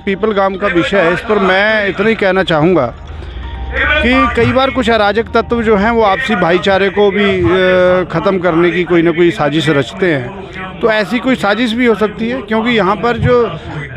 People गांव का विषय है, इस पर मैं इतना ही कहना चाहूँगा कि कई बार कुछ अराजक तत्व जो हैं वो आपसी भाईचारे को भी ख़त्म करने की कोई ना कोई साजिश रचते हैं। तो ऐसी कोई साजिश भी हो सकती है, क्योंकि यहाँ पर जो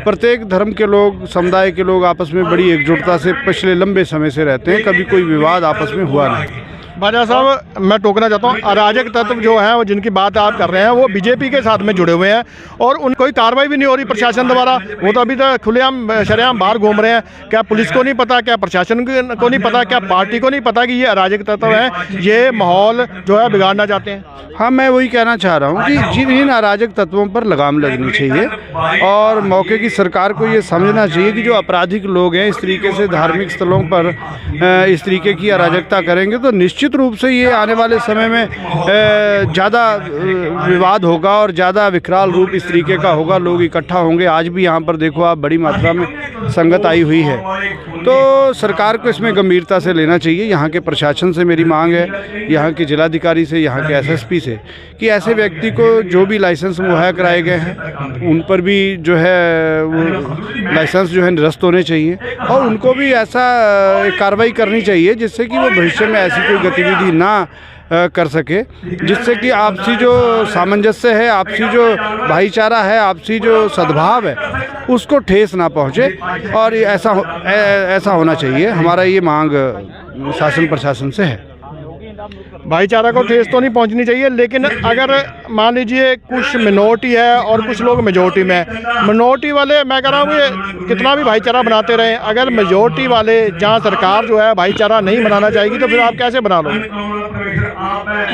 प्रत्येक धर्म के लोग, समुदाय के लोग आपस में बड़ी एकजुटता से पिछले लंबे समय से रहते हैं, कभी कोई विवाद आपस में हुआ नहीं। भाजा साहब, मैं टोकना चाहता हूँ, अराजक तत्व जो हैं वो जिनकी बात आप कर रहे हैं वो बीजेपी के साथ में जुड़े हुए हैं और उन कोई कार्रवाई भी नहीं हो रही प्रशासन द्वारा। वो तो अभी तक खुलेआम शरेआम बाहर घूम रहे हैं। क्या पुलिस को नहीं पता, क्या प्रशासन को नहीं पता, क्या पार्टी को नहीं पता कि ये अराजक तत्व हैं, ये माहौल जो है बिगाड़ना चाहते हैं? हाँ, मैं वही कहना चाह रहा हूँ कि जिन अराजक तत्वों पर लगाम लगनी चाहिए और मौके की सरकार को ये समझना चाहिए कि जो आपराधिक लोग हैं इस तरीके से धार्मिक स्थलों पर इस तरीके की अराजकता करेंगे तो निश्चित रूप से ये आने वाले समय में ज़्यादा विवाद होगा और ज़्यादा विकराल रूप इस तरीके का होगा। लोग इकट्ठा होंगे। आज भी यहाँ पर देखो आप, बड़ी मात्रा में संगत आई हुई है। तो सरकार को इसमें गंभीरता से लेना चाहिए। यहाँ के प्रशासन से मेरी मांग है, यहाँ के जिलाधिकारी से, यहाँ के एसएसपी से, कि ऐसे व्यक्ति को जो भी लाइसेंस मुहैया कराए गए हैं उन पर भी जो है वो लाइसेंस जो है निरस्त होने चाहिए और उनको भी ऐसा कार्रवाई करनी चाहिए जिससे कि वो भविष्य में ऐसी कोई गतिविधि ना कर सके, जिससे कि आपसी जो सामंजस्य है, आपसी जो भाईचारा है, आपसी जो सद्भाव है उसको ठेस ना पहुँचे। और ऐसा होना चाहिए। हमारा ये मांग शासन प्रशासन से है। भाईचारा को ठेस तो नहीं पहुंचनी चाहिए, लेकिन अगर मान लीजिए कुछ मिनोरिटी है और कुछ लोग मेजोरिटी में हैं, मिनोरिटी वाले, मैं कह रहा हूँ कि कितना भी भाईचारा बनाते रहें, अगर मेजोरिटी वाले जहाँ सरकार जो है भाईचारा नहीं बनाना चाहेगी तो फिर आप कैसे बना लो?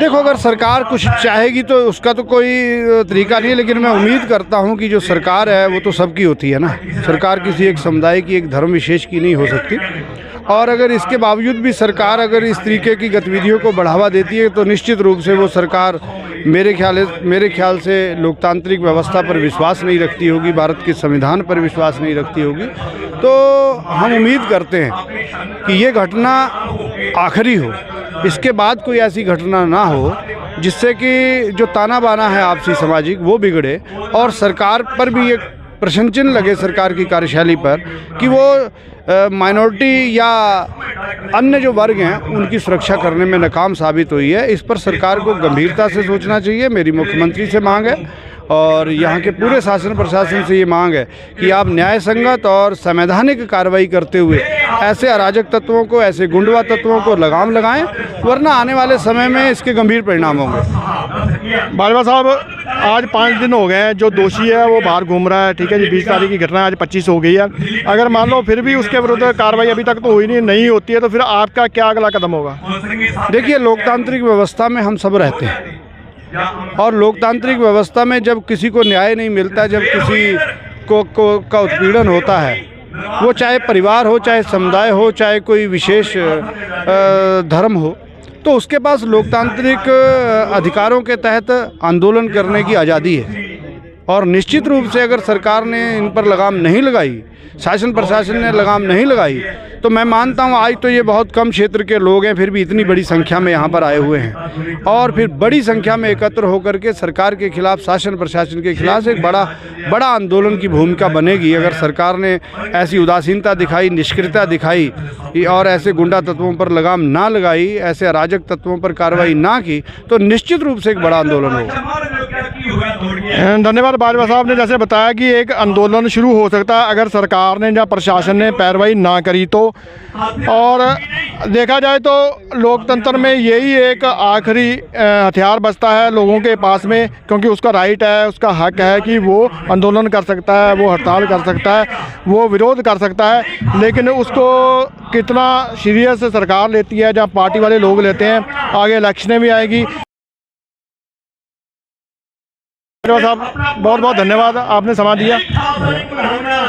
देखो, अगर सरकार कुछ चाहेगी तो उसका तो कोई तरीका नहीं है, लेकिन मैं उम्मीद करता हूँ कि जो सरकार है वो तो सबकी होती है ना। सरकार किसी एक समुदाय की, एक धर्म विशेष की नहीं हो सकती। और अगर इसके बावजूद भी सरकार अगर इस तरीके की गतिविधियों को बढ़ावा देती है तो निश्चित रूप से वो सरकार मेरे ख्याल से लोकतांत्रिक व्यवस्था पर विश्वास नहीं रखती होगी, भारत के संविधान पर विश्वास नहीं रखती होगी। तो हम उम्मीद करते हैं कि ये घटना आखिरी हो, इसके बाद कोई ऐसी घटना ना हो जिससे कि जो ताना बाना है आपसी सामाजिक वो बिगड़े और सरकार पर भी एक प्रश्न चिन्ह लगे, सरकार की कार्यशैली पर, कि वो माइनॉरिटी या अन्य जो वर्ग हैं उनकी सुरक्षा करने में नाकाम साबित हुई है। इस पर सरकार को गंभीरता से सोचना चाहिए। मेरी मुख्यमंत्री से मांग है और यहाँ के पूरे शासन प्रशासन से ये मांग है कि आप न्याय संगत और संवैधानिक कार्रवाई करते हुए ऐसे अराजक तत्वों को, ऐसे गुंडवा तत्वों को लगाम लगाएं, वरना आने वाले समय में इसके गंभीर परिणाम होंगे। बाजवा साहब, आज 5 दिन हो गए हैं, जो दोषी है वो बाहर घूम रहा है, ठीक है जी। 20 तारीख की घटना, आज 25 हो गई है। अगर मान लो फिर भी उसके विरुद्ध कार्रवाई अभी तक तो हुई नहीं होती है, तो फिर आपका क्या अगला कदम होगा? देखिए, लोकतांत्रिक व्यवस्था में हम सब रहते हैं और लोकतांत्रिक व्यवस्था में जब किसी को न्याय नहीं मिलता, जब किसी का उत्पीड़न होता है, वो चाहे परिवार हो, चाहे समुदाय हो, चाहे कोई विशेष धर्म हो, तो उसके पास लोकतांत्रिक अधिकारों के तहत आंदोलन करने की आज़ादी है। और निश्चित रूप से अगर सरकार ने इन पर लगाम नहीं लगाई, शासन प्रशासन ने लगाम नहीं लगाई, तो मैं मानता हूँ आज तो ये बहुत कम क्षेत्र के लोग हैं, फिर भी इतनी बड़ी संख्या में यहाँ पर आए हुए हैं और फिर बड़ी संख्या में एकत्र होकर के सरकार के खिलाफ, शासन प्रशासन के खिलाफ एक बड़ा आंदोलन की भूमिका बनेगी। अगर सरकार ने ऐसी उदासीनता दिखाई, निष्क्रियता दिखाई और ऐसे गुंडा तत्वों पर लगाम ना लगाई, ऐसे अराजक तत्वों पर कार्रवाई ना की, तो निश्चित रूप से एक बड़ा आंदोलन होगा। धन्यवाद। बाजवा साहब ने जैसे बताया कि एक आंदोलन शुरू हो सकता है अगर सरकार ने या प्रशासन ने पैरवाई ना करी तो। और देखा जाए तो लोकतंत्र में यही एक आखिरी हथियार बचता है लोगों के पास में, क्योंकि उसका राइट है, उसका हक है कि वो आंदोलन कर सकता है, वो हड़ताल कर सकता है, वो विरोध कर सकता है। लेकिन उसको कितना सीरियस सरकार लेती है, जहाँ पार्टी वाले लोग लेते हैं, आगे इलेक्शनें भी आएगी। साहब, बहुत बहुत धन्यवाद, आपने समय दिया।